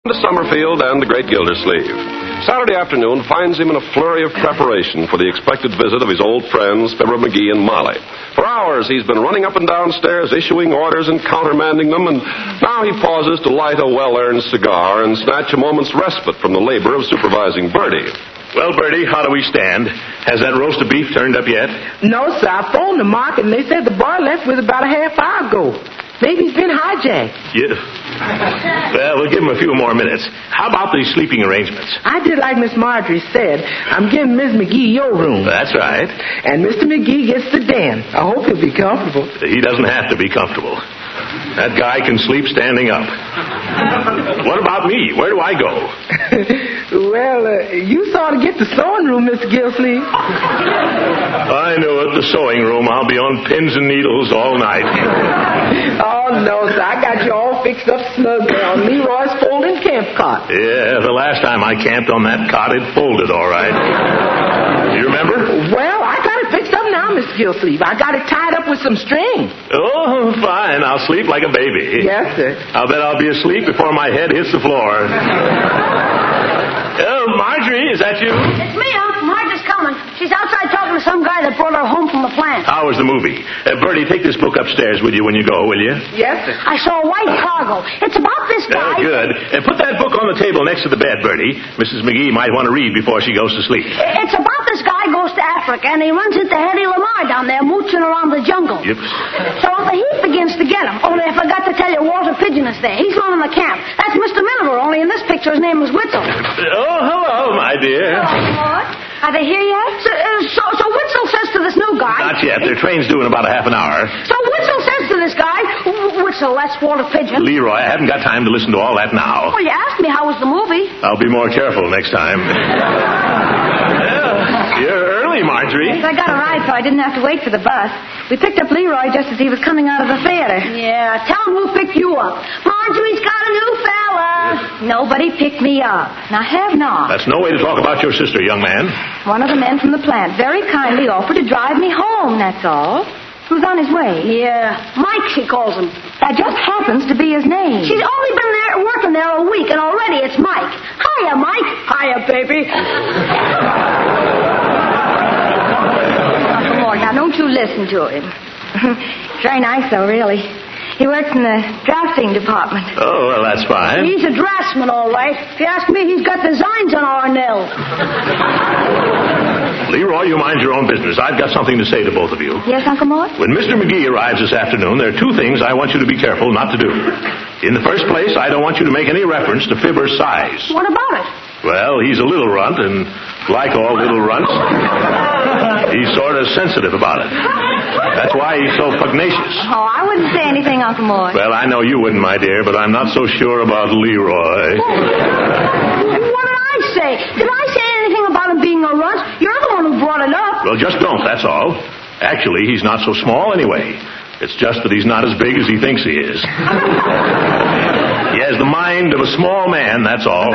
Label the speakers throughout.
Speaker 1: To Summerfield and the great Gildersleeve. Saturday afternoon finds him in a flurry of preparation for the expected visit of his old friends, Fibber McGee and Molly. For hours he's been running up and down stairs, issuing orders and countermanding them, and now he pauses to light a well-earned cigar and snatch a moment's respite from the labor of supervising Bertie.
Speaker 2: Well, Bertie, how do we stand? Has that roast of beef turned up yet?
Speaker 3: No, sir. I phoned the market, and they said the boy left with about a half hour ago. Maybe he's been hijacked.
Speaker 2: Yeah. Well, we'll give him a few more minutes. How about these sleeping arrangements?
Speaker 3: I did like Miss Marjorie said. I'm giving Miss McGee your room.
Speaker 2: That's right.
Speaker 3: And Mr. McGee gets the den. I hope he'll be comfortable.
Speaker 2: He doesn't have to be comfortable. That guy can sleep standing up. What about me? Where do I go?
Speaker 3: Well, you saw to get the sewing room, Mr. Gildersleeve.
Speaker 2: I knew it, the sewing room. I'll be on pins and needles all night.
Speaker 3: Oh, no, sir. I got you all fixed up snug there on Leroy's folding camp cot.
Speaker 2: Yeah, the last time I camped on that cot, it folded all right. Do you remember?
Speaker 3: Well, I got it fixed up now, Mr. Gildersleeve. I got it tied up with some string.
Speaker 2: Oh, fine. I'll sleep like a baby.
Speaker 3: Yes, sir.
Speaker 2: I'll bet I'll be asleep before my head hits the floor. Oh, Marjorie, is that you?
Speaker 4: It's me, Unc. Marjorie's coming. She's outside talking to some guy that brought her home from the plant.
Speaker 2: How was the movie? Bertie, take this book upstairs with you when you go, will you?
Speaker 3: Yes, sir.
Speaker 4: I saw a white cargo. It's about this guy.
Speaker 2: Good. Put that book on the table next to the bed, Bertie. Mrs. McGee might want to read before she goes to sleep.
Speaker 4: It's about this guy goes to Africa, and he runs into Hetty Lamar down there mooching around the jungle.
Speaker 2: Yep.
Speaker 4: So the heat begins to get him. Only I forgot to tell you, Walter Pigeon is there. He's running the camp. That's Mr. Miniver, only in this picture his name is Witzel.
Speaker 2: Oh, hello, my dear.
Speaker 4: What? Are they here yet? So Witzel says to this new guy...
Speaker 2: Not yet. Their train's due in about a half an hour.
Speaker 4: So Witzel says to this guy... Witzel, that's Walter Pigeon.
Speaker 2: Leroy, I haven't got time to listen to all that now.
Speaker 4: Well, you asked me how was the movie.
Speaker 2: I'll be more careful next time. You're early, Marjorie.
Speaker 5: Yes, I got a ride, so I didn't have to wait for the bus. We picked up Leroy just as he was coming out of the theater.
Speaker 4: Yeah, tell him who picked you up. Marjorie's got a new fella.
Speaker 5: Nobody picked me up. Now, have not.
Speaker 2: That's no way to talk about your sister, young man.
Speaker 5: One of the men from the plant very kindly offered to drive me home, that's all. He was on his way.
Speaker 4: Yeah, Mike, she calls him.
Speaker 5: That just happens to be his name.
Speaker 4: She's only been there working there a week, and already it's Mike. Hiya, Mike. Hiya, baby.
Speaker 5: Come on, now, don't you listen to him. Very nice, though, really. He works in the drafting department.
Speaker 2: Oh, well, that's fine.
Speaker 4: He's a draftsman, all right. If you ask me, he's got designs on our nails.
Speaker 2: Leroy, you mind your own business. I've got something to say to both of you.
Speaker 5: Yes, Uncle Mort?
Speaker 2: When Mr. McGee arrives this afternoon, there are two things I want you to be careful not to do. In the first place, I don't want you to make any reference to Fibber's size.
Speaker 4: What about it?
Speaker 2: Well, he's a little runt, and like all little runts, he's sort of sensitive about it. That's why he's so pugnacious.
Speaker 5: Oh, I wouldn't say anything, Uncle Mort.
Speaker 2: Well, I know you wouldn't, my dear, but I'm not so sure about Leroy.
Speaker 4: What did I say? Did I say anything about him being a runt? You're the one who brought it up.
Speaker 2: Well, just don't, that's all. Actually, he's not so small anyway. It's just that he's not as big as he thinks he is. He has the mind of a small man, that's all.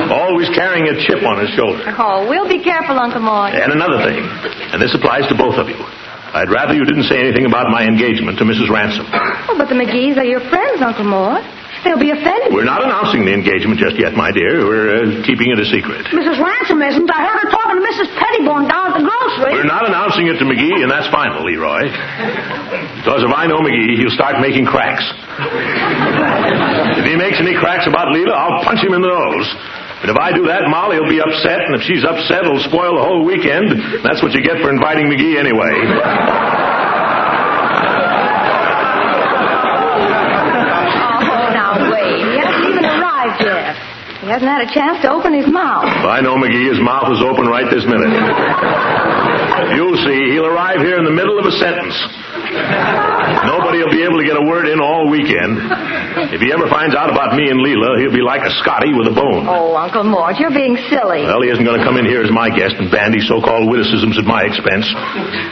Speaker 2: Always carrying a chip on his shoulder.
Speaker 5: Oh, we'll be careful, Uncle Mort.
Speaker 2: And another thing, and this applies to both of you. I'd rather you didn't say anything about my engagement to Mrs. Ransom.
Speaker 5: Oh, but the McGee's are your friends, Uncle Mort. They'll be offended.
Speaker 2: We're not announcing the engagement just yet, my dear. We're keeping it a secret.
Speaker 4: Mrs. Ransom isn't. I heard her talking to Mrs. Pettibone down at the grocery.
Speaker 2: We're not announcing it to McGee, and that's final, Leroy. Because if I know McGee, he'll start making cracks. If he makes any cracks about Leela, I'll punch him in the nose. And if I do that, Molly will be upset, and if she's upset, it'll spoil the whole weekend. That's what you get for inviting McGee anyway.
Speaker 5: He hasn't had a chance to open his mouth.
Speaker 2: If I know McGee, his mouth is open right this minute. You'll see, he'll arrive here in the middle of a sentence. Nobody will be able to get a word in all weekend. If he ever finds out about me and Leela, he'll be like a Scotty with a bone.
Speaker 5: Oh, Uncle Mort, you're being silly.
Speaker 2: Well, he isn't going to come in here as my guest and bandy so-called witticisms at my expense.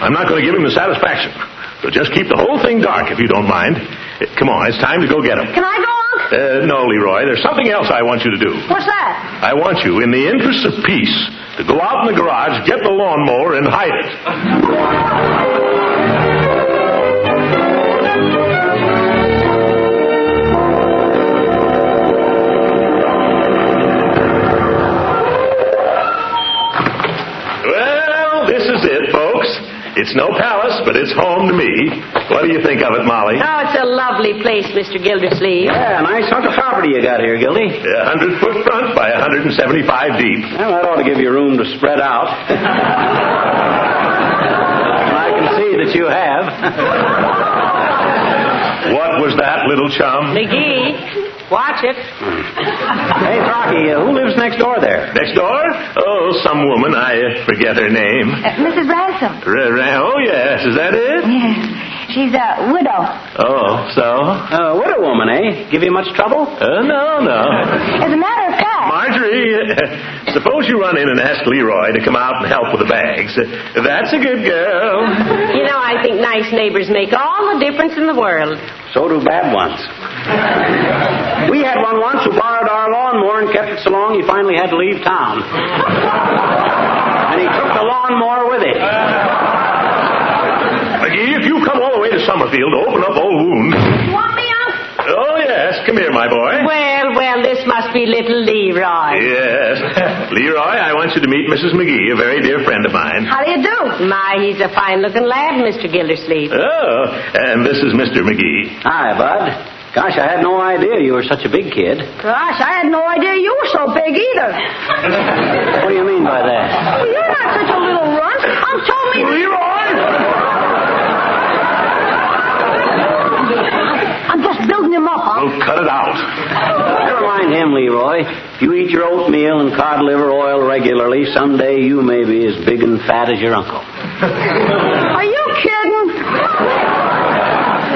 Speaker 2: I'm not going to give him the satisfaction. So just keep the whole thing dark, if you don't mind. Come on, it's time to go get him.
Speaker 4: Can I go, Unc?
Speaker 2: No, Leroy. There's something else I want you to do.
Speaker 4: What's that?
Speaker 2: I want you, in the interest of peace, to go out in the garage, get the lawnmower, and hide it. It's no palace, but it's home to me. What do you think of it, Molly?
Speaker 6: Oh, it's a lovely place, Mr. Gildersleeve.
Speaker 7: Yeah, nice hunk of property you got here, Gildy.
Speaker 2: 100-foot front by 175 deep.
Speaker 7: Well, that ought to give you room to spread out. I can see that you have.
Speaker 2: What was that, little chum?
Speaker 6: McGee, watch it.
Speaker 7: Hey, Rocky, who lives next door there?
Speaker 2: Next door? Oh, some woman. I forget her name.
Speaker 5: Mrs. Ransom.
Speaker 2: Oh, yes. Is that it?
Speaker 5: Yes. She's a widow.
Speaker 2: Oh, so?
Speaker 7: Widow woman, eh? Give you much trouble?
Speaker 2: No.
Speaker 5: As a matter of fact...
Speaker 2: Marjorie, suppose you run in and ask Leroy to come out and help with the bags. That's a good girl.
Speaker 6: You know, I think nice neighbors make all the difference in the world.
Speaker 7: So do bad ones. We had one once who borrowed our lawnmower and kept it so long he finally had to leave town. And he took the lawnmower with him.
Speaker 2: McGee, if you come all the way to Summerfield to open up old wounds...
Speaker 4: You want me, Unc?
Speaker 2: Oh, yes. Come here, my boy.
Speaker 6: Well, this must be little Leroy.
Speaker 2: Yes. Leroy, I want you to meet Mrs. McGee, a very dear friend of mine.
Speaker 4: How do you do?
Speaker 6: My, he's a fine-looking lad, Mr. Gildersleeve.
Speaker 2: Oh, and this is Mr. McGee.
Speaker 7: Hi, Bud. Gosh, I had no idea you were such a big kid.
Speaker 4: Gosh, I had no idea you were so big either.
Speaker 7: What do you mean by that?
Speaker 4: Well, you're not such a little runt. Unc told me...
Speaker 2: Leroy!
Speaker 4: I'm just building him up, Unc.
Speaker 2: Oh, cut it out.
Speaker 7: Never mind him, Leroy. If you eat your oatmeal and cod liver oil regularly, someday you may be as big and fat as your uncle.
Speaker 4: Are you kidding?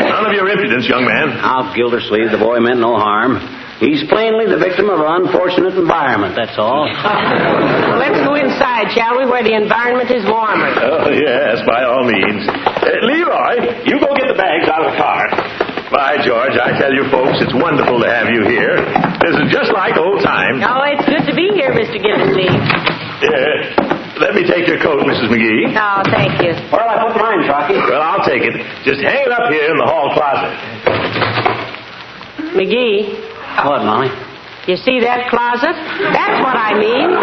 Speaker 2: None of your impudence, young man.
Speaker 7: Now, Gildersleeve, the boy meant no harm. He's plainly the victim of an unfortunate environment, that's all.
Speaker 6: Well, let's go inside, shall we, where the environment is warmer.
Speaker 2: Oh, yes, by all means. Leroy, you go get the bags out of the car. By George, I tell you folks, it's wonderful to have you here. This is just like old times.
Speaker 6: Oh, it's good to be here, Mr. Gildersleeve.
Speaker 2: Let me take your coat, Mrs. McGee.
Speaker 6: Oh, thank you.
Speaker 7: Where'll I put mine, Rocky?
Speaker 2: Well, I'll take it. Just hang it up here in the hall closet.
Speaker 6: McGee,
Speaker 7: What, Molly?
Speaker 6: you see that closet? That's what I mean.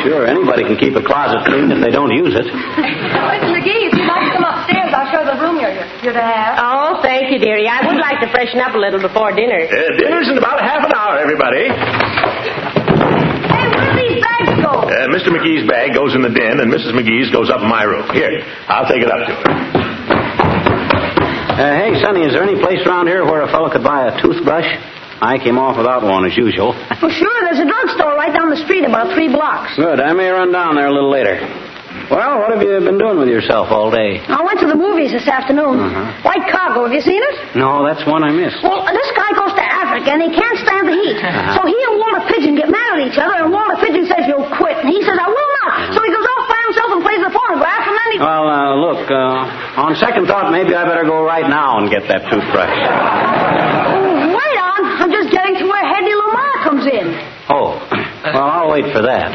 Speaker 7: Sure, anybody can keep a closet clean if they don't use it.
Speaker 4: Mr. McGee, if you'd like to come upstairs, I'll show the room you're to have.
Speaker 6: Oh, thank you, dearie. I would like to freshen up a little before dinner.
Speaker 2: Dinner's in about half an hour, everybody.
Speaker 4: Hey, where do these bags go?
Speaker 2: Mr. McGee's bag goes in the den, and Mrs. McGee's goes up in my room. Here, I'll take it up to her.
Speaker 7: Hey, Sonny, is there any place around here where a fellow could buy a toothbrush? I came off without one, as usual.
Speaker 4: Well, sure, there's a drugstore right down the street about 3 blocks.
Speaker 7: Good. I may run down there a little later. Well, what have you been doing with yourself all day?
Speaker 4: I went to the movies this afternoon. White Cargo, have you seen it?
Speaker 7: No, that's one I missed.
Speaker 4: Well, this guy goes to Africa, and he can't stand the heat. So he and Walter Pigeon get mad at each other, and Walter Pigeon says, "You'll quit." And he says, "I will not." So he goes off by himself and plays the phonograph, and then he...
Speaker 7: Well, look, on second thought, maybe I better go right now and get that toothbrush.
Speaker 4: Oh, wait on. I'm just getting to where Hedy Lamarr comes in.
Speaker 7: Oh, well, I'll wait for that.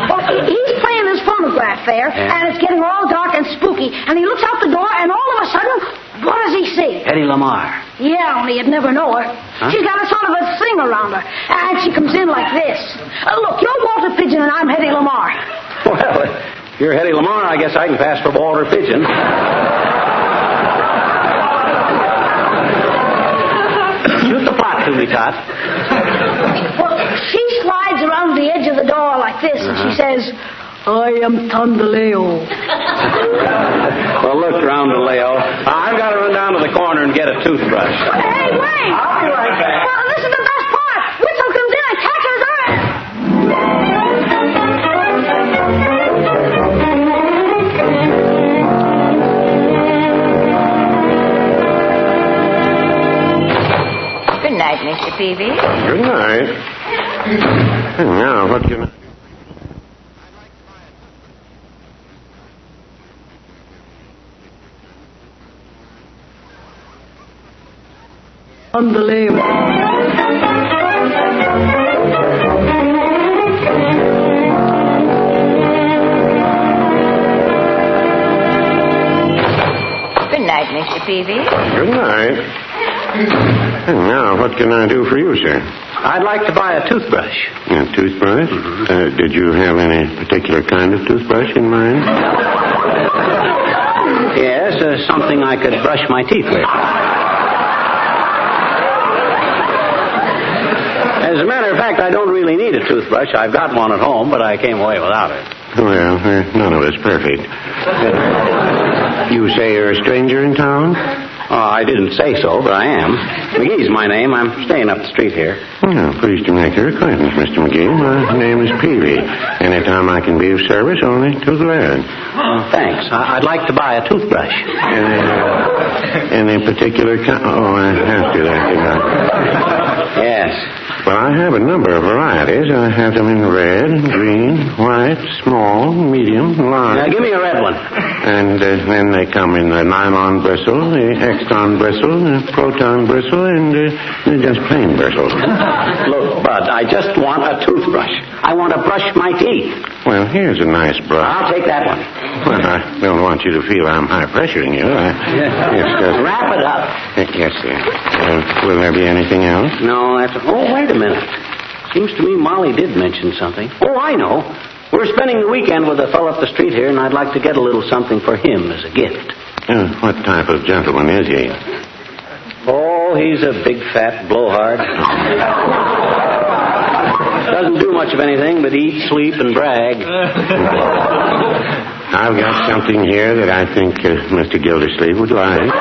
Speaker 4: Well, he's playing this phonograph there, and it's getting all dark and spooky, and he looks out the door, and all of a sudden, what does he see?
Speaker 7: Hedy Lamarr.
Speaker 4: Yeah, only you'd never know her. She's got a sort of a thing around her, and she comes in like this. Look, you're Walter Pigeon, and I'm Hedy Lamarr.
Speaker 7: Well, if you're Hedy Lamarr, I guess I can pass for Walter Pigeon. Shoot the plot to me, Tot.
Speaker 4: Well, she slides around the edge of the door like this, and she says, "I am Tondaleo."
Speaker 7: Well, look, Roundaleo, I've got to run down to the corner and get a toothbrush.
Speaker 4: Hey, wait!
Speaker 7: I'll be right back.
Speaker 4: Well, this is the best part. Whistle comes in and catches her.
Speaker 5: Good night, Mr. Peavy.
Speaker 1: Good night. Now, what can I...
Speaker 4: Unbelievable.
Speaker 5: Good night, Mr. Peavy.
Speaker 1: Good night. And now, what can I do for you, sir?
Speaker 7: I'd like to buy a toothbrush.
Speaker 8: A toothbrush?
Speaker 7: Mm-hmm.
Speaker 8: Did you have any particular kind of toothbrush in mind?
Speaker 7: Yes, something I could brush my teeth with. As a matter of fact, I don't really need a toothbrush. I've got one at home, but I came away without it.
Speaker 8: Well, none of us perfect. You say you're a stranger in town?
Speaker 7: I didn't say so, but I am. McGee's my name. I'm staying up the street here.
Speaker 8: Well, pleased to make your acquaintance, Mr. McGee. My name is Peavy. Anytime I can be of service, only too glad.
Speaker 7: Thanks. I'd like to buy a toothbrush.
Speaker 8: Any particular kind? Oh, I have to,
Speaker 7: Yes.
Speaker 8: Well, I have a number of varieties. I have them in red, green, white, small, medium, large.
Speaker 7: Now, give me a red one.
Speaker 8: And then they come in the nylon bristle, the exton bristle, the proton bristle, and just plain bristles.
Speaker 7: Look, Bud, I just want a toothbrush. I want to brush my teeth.
Speaker 8: Well, here's a nice brush.
Speaker 7: I'll take that one.
Speaker 8: Well, I don't want you to feel I'm high-pressuring you. It's just...
Speaker 7: Wrap it up.
Speaker 8: Yes, sir. Will there be anything else?
Speaker 7: No, that's... Oh, wait a minute. Seems to me Molly did mention something. Oh, I know. We're spending the weekend with a fellow up the street here, and I'd like to get a little something for him as a gift.
Speaker 8: What type of gentleman is he?
Speaker 7: Oh, he's a big, fat blowhard. Doesn't do much of anything but eat, sleep, and brag.
Speaker 8: I've got something here that I think Mr. Gildersleeve would like.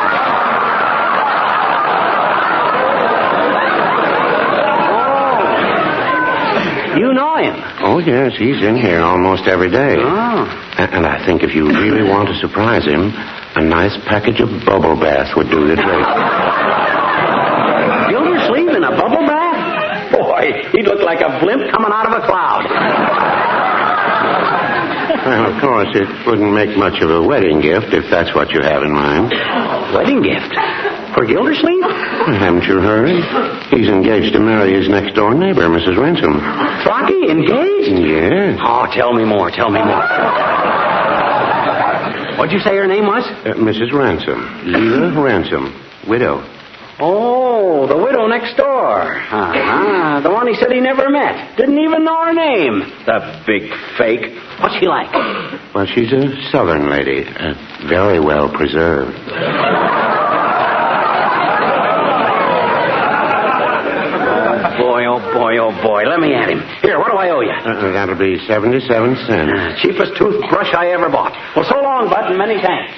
Speaker 7: You know him?
Speaker 8: Oh, yes, he's in here almost every day.
Speaker 7: Oh.
Speaker 8: And I think if you really want to surprise him, a nice package of bubble bath would do the trick.
Speaker 7: Gildersleeve in a bubble bath? Boy, he'd look like a blimp coming out of a cloud.
Speaker 8: Well, of course, it wouldn't make much of a wedding gift if that's what you have in mind.
Speaker 7: Wedding gift? For Gildersleeve?
Speaker 8: Haven't you heard? He's engaged to marry his next-door neighbor, Mrs. Ransom.
Speaker 7: Rocky, engaged?
Speaker 8: Yes.
Speaker 7: Oh, tell me more. What'd you say her name was?
Speaker 8: Mrs. Ransom. Leela Ransom. Widow.
Speaker 7: Oh, the widow next door. The one he said he never met. Didn't even know her name. The big fake. What's she like?
Speaker 8: Well, she's a southern lady. Very well preserved.
Speaker 7: Oh, boy. Let me at him. Here, what do I owe you?
Speaker 8: That'll be 77 cents.
Speaker 7: Cheapest toothbrush I ever bought. Well, so long, Bud, and many thanks.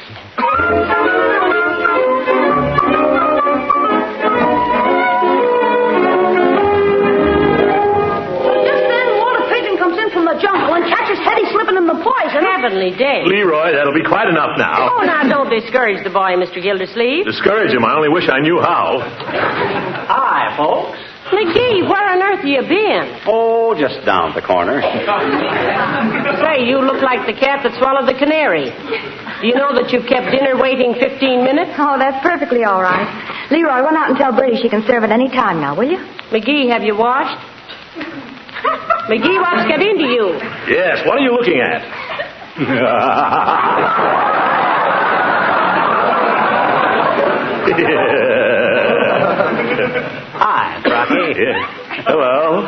Speaker 4: Just then, Walter Pigeon comes in from the jungle and catches Teddy slipping in the poison.
Speaker 6: Heavenly day.
Speaker 2: Leroy, that'll be quite enough now.
Speaker 6: Oh, now, don't discourage the boy, Mr. Gildersleeve.
Speaker 2: Discourage him. I only wish I knew how.
Speaker 7: Hi, folks.
Speaker 6: McGee, where on earth have you been?
Speaker 7: Oh, just down at the corner.
Speaker 6: Say, you look like the cat that swallowed the canary. Do you know that you've kept dinner waiting 15 minutes?
Speaker 5: Oh, that's perfectly all right. Leroy, run out and tell Bertie she can serve at any time now, will you?
Speaker 6: McGee, have you washed? McGee, what's got into you?
Speaker 2: Yes, what are you looking at?
Speaker 7: Hi, Rocky.
Speaker 2: Hello.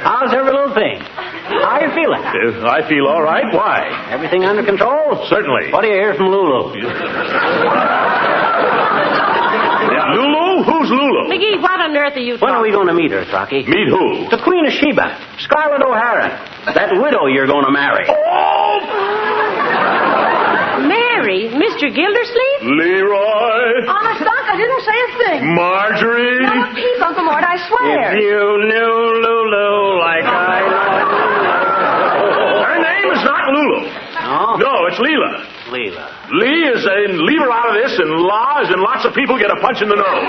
Speaker 7: How's every little thing? How you feeling?
Speaker 2: I feel all right. Why?
Speaker 7: Everything under control?
Speaker 2: Certainly.
Speaker 7: What do you hear from Lulu?
Speaker 2: Yeah, Lulu? Who's Lulu?
Speaker 6: McGee, what on earth are you
Speaker 7: When are we
Speaker 6: talking?
Speaker 7: going to meet her, Rocky?
Speaker 2: Meet who?
Speaker 7: The Queen of Sheba, Scarlett O'Hara. That widow you're going to marry.
Speaker 6: Mary? Mr. Gildersleeve?
Speaker 2: Leroy?
Speaker 4: Honest, Doc, I didn't say a thing.
Speaker 2: Marjorie?
Speaker 4: No, peep, Uncle Mort, I swear.
Speaker 7: If you knew Lulu like I
Speaker 2: Her name is not Lulu.
Speaker 7: know.
Speaker 2: No, it's Leela.
Speaker 7: Leela.
Speaker 2: Lee is in leave her out of this, and La is in lots of people get a punch in the nose.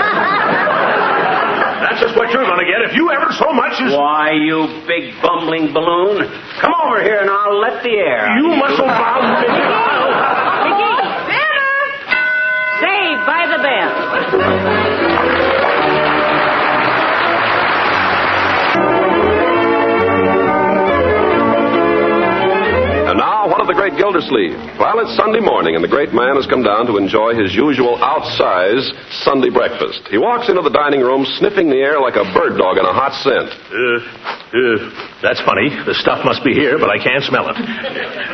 Speaker 2: That's just what you're going to get if you ever so much as...
Speaker 7: Why, you big bumbling balloon. Come over here and I'll let the air out.
Speaker 2: You muscle-bound...
Speaker 6: McGee! Dinner! Saved by the bell.
Speaker 1: And now, one of the great Gildersleeve. Well, it's Sunday morning, and the great man has come down to enjoy his usual outsized Sunday breakfast. He walks into the dining room sniffing the air like a bird dog in a hot scent.
Speaker 2: That's funny. The stuff must be here, but I can't smell it.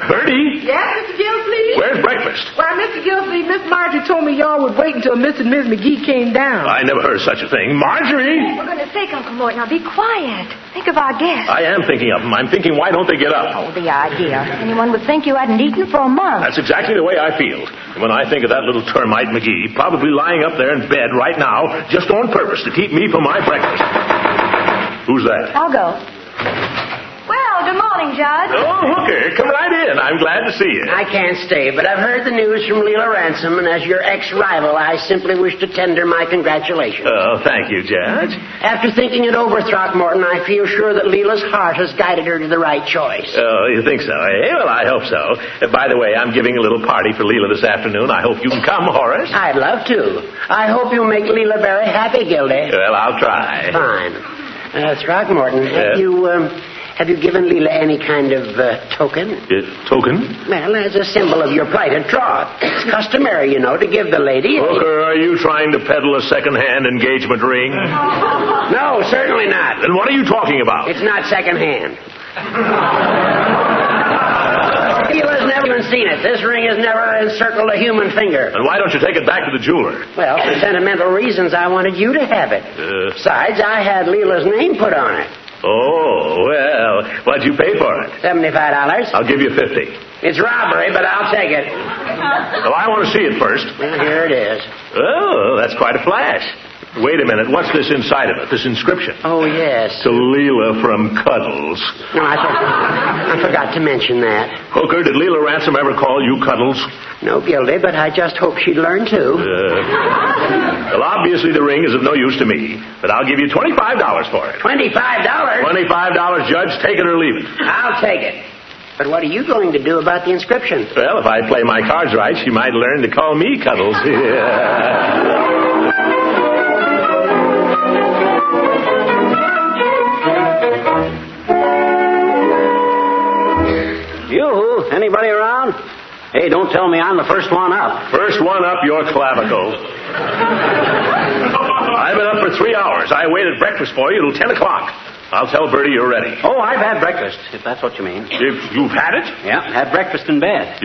Speaker 2: Bertie?
Speaker 3: Yes, Mr. Gildersleeve?
Speaker 2: Where's breakfast?
Speaker 3: Why, Mr. Gildersleeve, Miss Marjorie told me y'all would wait until Mr. and Ms. McGee came down.
Speaker 2: I never heard such a thing. Marjorie!
Speaker 5: For goodness sake, Uncle Mort, now be quiet. Think of our guests.
Speaker 2: I am thinking of them. I'm thinking, why don't they get up?
Speaker 5: Oh, the idea. Anyone would think you hadn't eaten for a month.
Speaker 2: That's exactly the way I feel. And when I think of that little termite McGee, probably lying up there in bed right now, just on purpose to keep me from my breakfast. Who's that?
Speaker 5: I'll go. Well, good morning, Judge.
Speaker 2: Oh, Hooker, come right in. I'm glad to see you.
Speaker 7: I can't stay, but I've heard the news from Leela Ransom, and as your ex-rival, I simply wish to tender my congratulations.
Speaker 2: Oh, thank you, Judge.
Speaker 7: After thinking it over, Throckmorton, I feel sure that Leela's heart has guided her to the right choice.
Speaker 2: Oh, you think so, eh? Well, I hope so. By the way, I'm giving a little party for Leela this afternoon. I hope you can come, Horace.
Speaker 7: I'd love to. I hope you'll make Leela very happy, Gildy.
Speaker 2: Well, I'll try.
Speaker 7: Fine. Throckmorton, have you given Leela any kind of token?
Speaker 2: Token?
Speaker 7: Well, as a symbol of your plighted troth. It's customary, you know, to give the lady...
Speaker 2: Hooker, are you trying to peddle a second-hand engagement ring?
Speaker 7: No, certainly not.
Speaker 2: Then what are you talking about?
Speaker 7: It's not second-hand. Leela's never even seen it. This ring has never encircled a human finger.
Speaker 2: Then why don't you take it back to the jeweler?
Speaker 7: Well, for sentimental reasons, I wanted you to have it. Besides, I had Leela's name put on it.
Speaker 2: Oh, well, what'd you pay for it?
Speaker 7: $75.
Speaker 2: I'll give you 50.
Speaker 7: It's robbery, but I'll take it.
Speaker 2: Well, I want to see it first.
Speaker 7: Well, here it is.
Speaker 2: Oh, that's quite a flash. Wait a minute. What's this inside of it, this inscription?
Speaker 7: Oh, yes.
Speaker 2: To Leela from Cuddles.
Speaker 7: No, I forgot to mention that.
Speaker 2: Hooker, did Leela Ransom ever call you Cuddles?
Speaker 7: No, Gildy, but I just hope she'd learn to.
Speaker 2: Well, obviously the ring is of no use to me, but I'll give you $25 for it.
Speaker 7: $25?
Speaker 2: $25, Judge. Take it or leave it.
Speaker 7: I'll take it. But what are you going to do about the inscription?
Speaker 2: Well, if I play my cards right, she might learn to call me Cuddles.
Speaker 7: Yoo-hoo, anybody around? Hey, don't tell me I'm the first one up.
Speaker 2: First one up, your clavicle. I've been up for 3 hours. I waited breakfast for you till 10 o'clock. I'll tell Bertie you're ready.
Speaker 7: Oh, I've had breakfast, if that's what you mean.
Speaker 2: You've had it?
Speaker 7: Yeah, had breakfast in bed.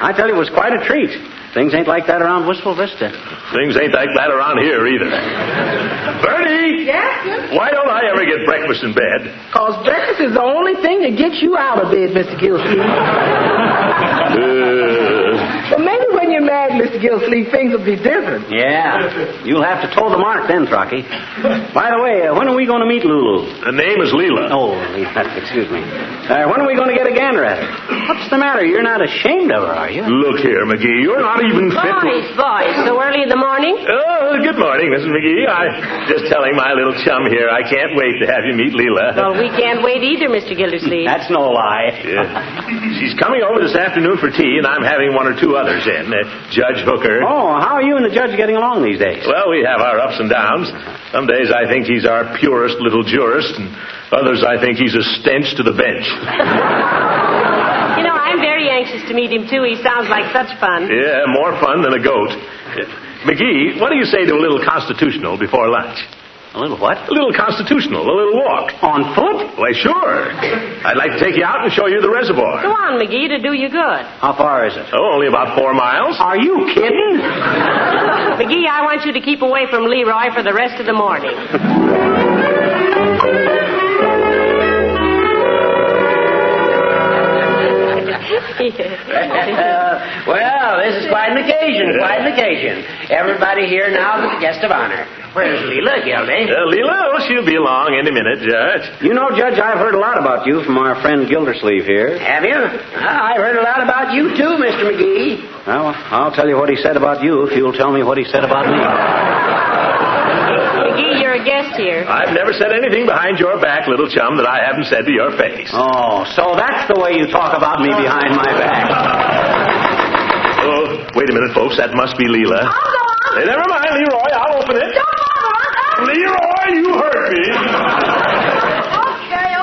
Speaker 7: I tell you, it was quite a treat. Things ain't like that around Wistful Vista.
Speaker 2: Things ain't like that around here either. Bertie!
Speaker 3: Yes,
Speaker 2: why don't I ever get breakfast in bed?
Speaker 3: Because breakfast is the only thing that gets you out of bed, Mr. Gildersleeve. But maybe when you're married, Mr. Gildersleeve, things will be different.
Speaker 7: Yeah. You'll have to toe the mark then, Trocky. By the way, when are we going to meet Lulu?
Speaker 2: The name is Leela.
Speaker 7: Oh, excuse me. When are we going to get a gander at her? What's the matter? You're not ashamed of her, are you?
Speaker 2: Look here, McGee. You're not even fit to...
Speaker 6: Boys, so early in the morning?
Speaker 2: Oh, good morning, Mrs. McGee. I'm just telling my little chum here I can't wait to have you meet Leela.
Speaker 6: Well, we can't wait either, Mr. Gildersleeve.
Speaker 7: That's no lie.
Speaker 2: Yeah. She's coming over this afternoon for tea, and I'm having 1 or 2 others in. Judge Hooker.
Speaker 7: Oh, how are you and the judge getting along these days?
Speaker 2: Well, we have our ups and downs. Some days I think he's our purest little jurist, and others I think he's a stench to the bench.
Speaker 6: You know, I'm very anxious to meet him, too. He sounds like such fun.
Speaker 2: Yeah, more fun than a goat. McGee, what do you say to a little constitutional before lunch?
Speaker 7: A little what?
Speaker 2: A little constitutional, a little walk.
Speaker 7: On foot?
Speaker 2: Why, sure. I'd like to take you out and show you the reservoir.
Speaker 6: Go on, McGee, to do you good.
Speaker 7: How far is it?
Speaker 2: Oh, only about 4 miles.
Speaker 7: Are you kidding?
Speaker 6: McGee, I want you to keep away from Leroy for the rest of the morning.
Speaker 7: Well, this is quite an occasion, Everybody here now is a guest of honor. Where's Leela, Gildy?
Speaker 2: Leela, she'll be along any minute, Judge.
Speaker 7: You know, Judge, I've heard a lot about you from our friend Gildersleeve here. Have you? I've heard a lot about you, too, Mr. McGee. Well, I'll tell you what he said about you if you'll tell me what he said about me.
Speaker 6: McGee, you're a guest here.
Speaker 2: I've never said anything behind your back, little chum, that I haven't said to your face.
Speaker 7: Oh, so that's the way you talk about me behind my back.
Speaker 2: Oh, wait a minute, folks. That must be Leela.
Speaker 4: I'll go on.
Speaker 2: Hey, never mind, Leroy. I'll open it.
Speaker 4: Don't bother.
Speaker 2: Leroy, you hurt me.
Speaker 4: Okay.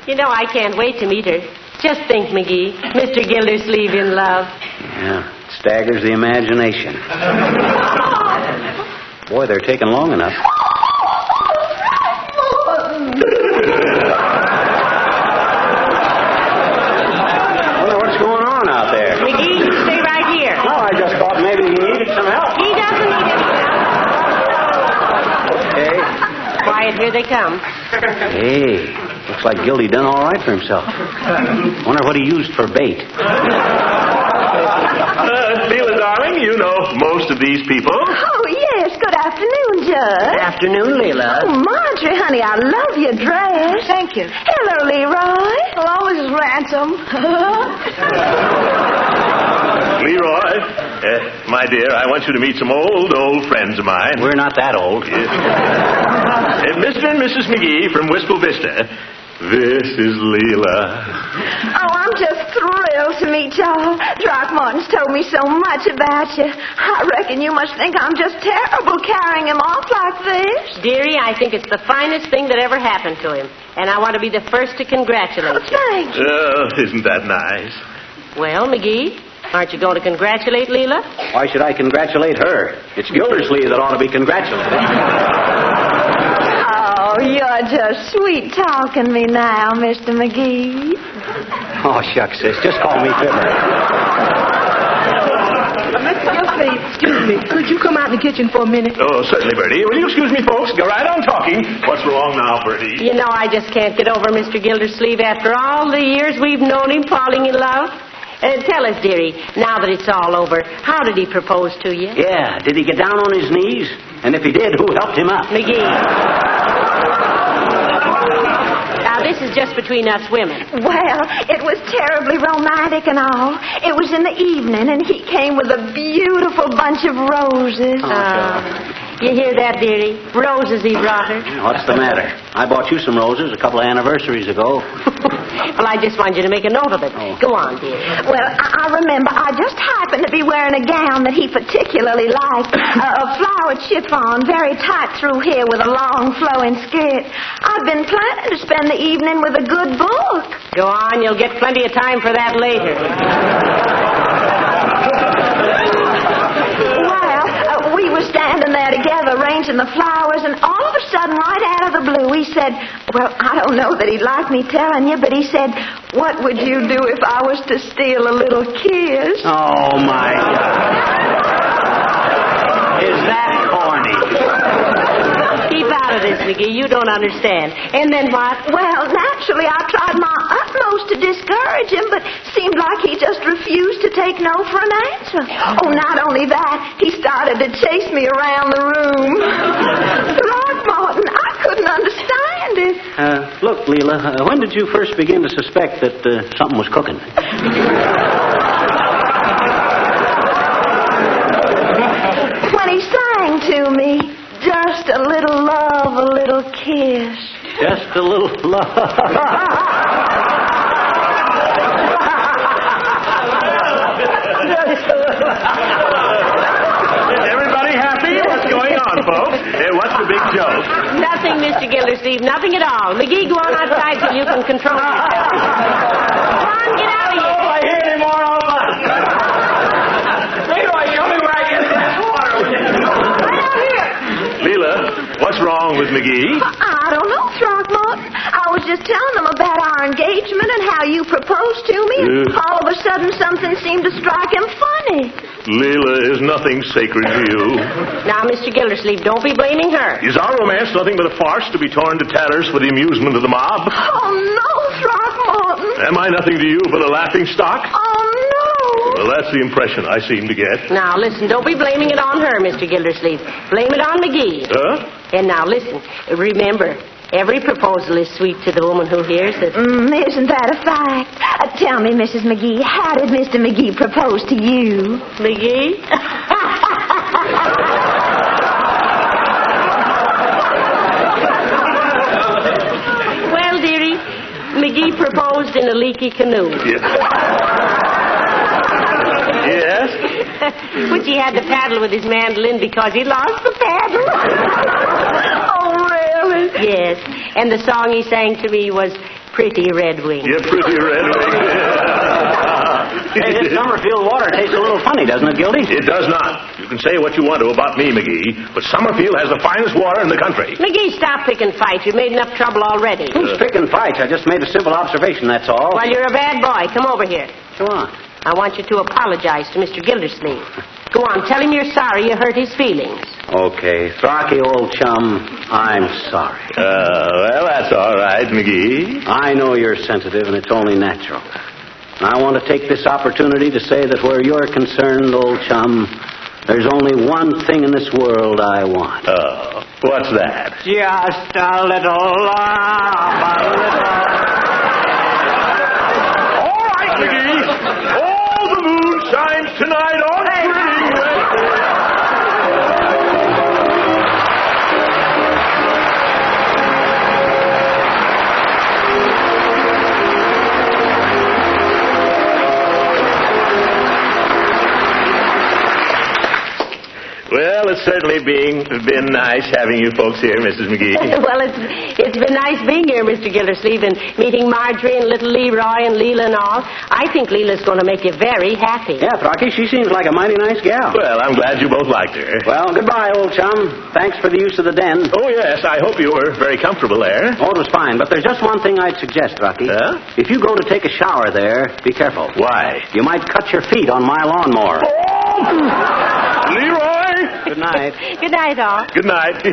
Speaker 6: You know, I can't wait to meet her. Just think, McGee. Mr. Gildersleeve in love.
Speaker 7: Yeah, staggers the imagination. Boy, they're taking long enough. Wonder what's going on out there.
Speaker 6: McGee, you stay right here.
Speaker 7: No, I just thought maybe he needed some help.
Speaker 6: He doesn't need any help.
Speaker 7: Okay.
Speaker 6: Quiet, here they come.
Speaker 7: Hey, looks like Gildy done all right for himself. Wonder what he used for bait.
Speaker 2: Leela, darling, you know most of these people.
Speaker 4: Oh, yes. Good afternoon, Judge.
Speaker 3: Afternoon, Leela.
Speaker 4: Oh, Marjorie, honey, I love your dress.
Speaker 5: Thank you.
Speaker 4: Hello, Leroy.
Speaker 5: Hello, Mrs. Ransom.
Speaker 2: Leroy, my dear, I want you to meet some old friends of mine.
Speaker 7: We're not that old.
Speaker 2: Yes. Mr. and Mrs. McGee from Wistful Vista. This is Leela.
Speaker 4: Oh, I'm just thrilled to meet y'all. Throckmorton's told me so much about you. I reckon you must think I'm just terrible carrying him off like this.
Speaker 6: Dearie, I think it's the finest thing that ever happened to him. And I want to be the first to congratulate you.
Speaker 4: Thanks.
Speaker 2: Isn't that nice?
Speaker 6: Well, McGee, aren't you going to congratulate Leela?
Speaker 7: Why should I congratulate her? It's Gildersleeve that ought to be congratulated.
Speaker 4: Oh, you're just sweet talking me now, Mr. McGee.
Speaker 7: Oh, shucks, sis. Just call me Fibber.
Speaker 3: Mr. Gildersleeve, excuse me. Could you come out in the kitchen for a minute?
Speaker 2: Oh, certainly, Bertie. Will you excuse me, folks? Go right on talking. What's wrong now, Bertie?
Speaker 6: You know, I just can't get over Mr. Gildersleeve after all the years we've known him falling in love. Tell us, dearie, now that it's all over, how did he propose to you?
Speaker 7: Yeah, did he get down on his knees? And if he did, who helped him up?
Speaker 6: McGee. Now, this is just between us women.
Speaker 4: Well, it was terribly romantic and all. It was in the evening, and he came with a beautiful bunch of roses.
Speaker 6: You hear that, dearie? Roses he brought her.
Speaker 7: What's the matter? I bought you some roses a couple of anniversaries ago.
Speaker 6: Well, I just wanted you to make a note of it.
Speaker 7: Oh.
Speaker 6: Go on, dearie.
Speaker 4: Well, I remember I just happened to be wearing a gown that he particularly liked. A flowered chiffon, very tight through here with a long flowing skirt. I've been planning to spend the evening with a good book.
Speaker 6: Go on, you'll get plenty of time for that later.
Speaker 4: Well, we were standing there together arranging the flowers, and all of a sudden, right out of the blue, he said, well, I don't know that he'd like me telling you, but he said, what would you do if I was to steal a little kiss?
Speaker 7: Oh, my God. Is that corny?
Speaker 6: Keep out of this, McGee. You don't understand. And then what?
Speaker 4: Well, naturally, I tried my utmost to discourage him, but seemed like he just refused to take no for an answer. Oh, not only that, he started to chase me around the room. Throckmorton, I couldn't understand it.
Speaker 7: Look, Leela, when did you first begin to suspect that something was cooking?
Speaker 4: When he sang to me, just a little love, a little kiss.
Speaker 7: Just a little love.
Speaker 2: Everybody happy? What's going on, folks? What's the big joke?
Speaker 6: Nothing, Mr. Gildersleeve. Nothing at all. McGee, go on outside so you can control yourself. Come on, get out of here.
Speaker 7: Oh, I hear any more all about it.
Speaker 3: Leroy, show me where I get this water.
Speaker 4: Right out here.
Speaker 2: Leela, what's wrong with McGee?
Speaker 4: I don't know, Throckmorton. I was just telling them about our engagement and how you proposed to me. And all of a sudden, something seemed to strike him funny.
Speaker 2: Leela is nothing sacred to you.
Speaker 6: Now, Mr. Gildersleeve, don't be blaming her.
Speaker 2: Is our romance nothing but a farce to be torn to tatters for the amusement of the mob?
Speaker 4: Oh, no, Throckmorton.
Speaker 2: Am I nothing to you but a laughing stock?
Speaker 4: Oh, no.
Speaker 2: Well, that's the impression I seem to get.
Speaker 6: Now, listen, don't be blaming it on her, Mr. Gildersleeve. Blame it on McGee.
Speaker 2: Huh?
Speaker 6: And now, listen, remember, every proposal is sweet to the woman who hears it.
Speaker 4: Isn't that a fact? Tell me, Mrs. McGee, how did Mr. McGee propose to you?
Speaker 6: McGee? Well, dearie, McGee proposed in a leaky canoe.
Speaker 2: Yes?
Speaker 6: Which he had to paddle with his mandolin because he lost the paddle.
Speaker 4: Oh, really?
Speaker 6: Yes. And the song he sang to me was, Pretty Red Wing.
Speaker 2: Yeah, Pretty Red Wing.
Speaker 7: Hey, this Summerfield water tastes a little funny, doesn't it, Gildy?
Speaker 2: It does not. You can say what you want to about me, McGee, but Summerfield has the finest water in the country.
Speaker 6: McGee, stop picking fights. You've made enough trouble already.
Speaker 7: Who's picking fights? I just made a simple observation, that's all.
Speaker 6: Well, you're a bad boy. Come over here.
Speaker 7: Go on.
Speaker 6: I want you to apologize to Mr. Gildersleeve. Go on, tell him you're sorry you hurt his feelings.
Speaker 7: Okay, Throcky, old chum, I'm sorry.
Speaker 2: Well, that's all right, McGee.
Speaker 7: I know you're sensitive, and it's only natural. I want to take this opportunity to say that where you're concerned, old chum, there's only one thing in this world I want.
Speaker 2: Oh, what's that?
Speaker 7: Just a little love, a little...
Speaker 2: All right, McGee. All the moon shines tonight on Pretty Red Wing. Well, it's certainly been nice having you folks here, Mrs. McGee.
Speaker 6: Well, it's been nice being here, Mr. Gildersleeve, and meeting Marjorie and little Leroy and Leela and all. I think Leela's going to make you very happy.
Speaker 7: Yeah, Throcky, she seems like a mighty nice gal.
Speaker 2: Well, I'm glad you both liked her.
Speaker 7: Well, goodbye, old chum. Thanks for the use of the den.
Speaker 2: Oh, yes, I hope you were very comfortable there.
Speaker 7: Oh, it was fine, but there's just one thing I'd suggest, Throcky.
Speaker 2: Huh?
Speaker 7: If you go to take a shower there, be careful.
Speaker 2: Why?
Speaker 7: You might cut your feet on my lawnmower.
Speaker 2: Leroy!
Speaker 7: Good night.
Speaker 6: Good night, all.
Speaker 2: Good night.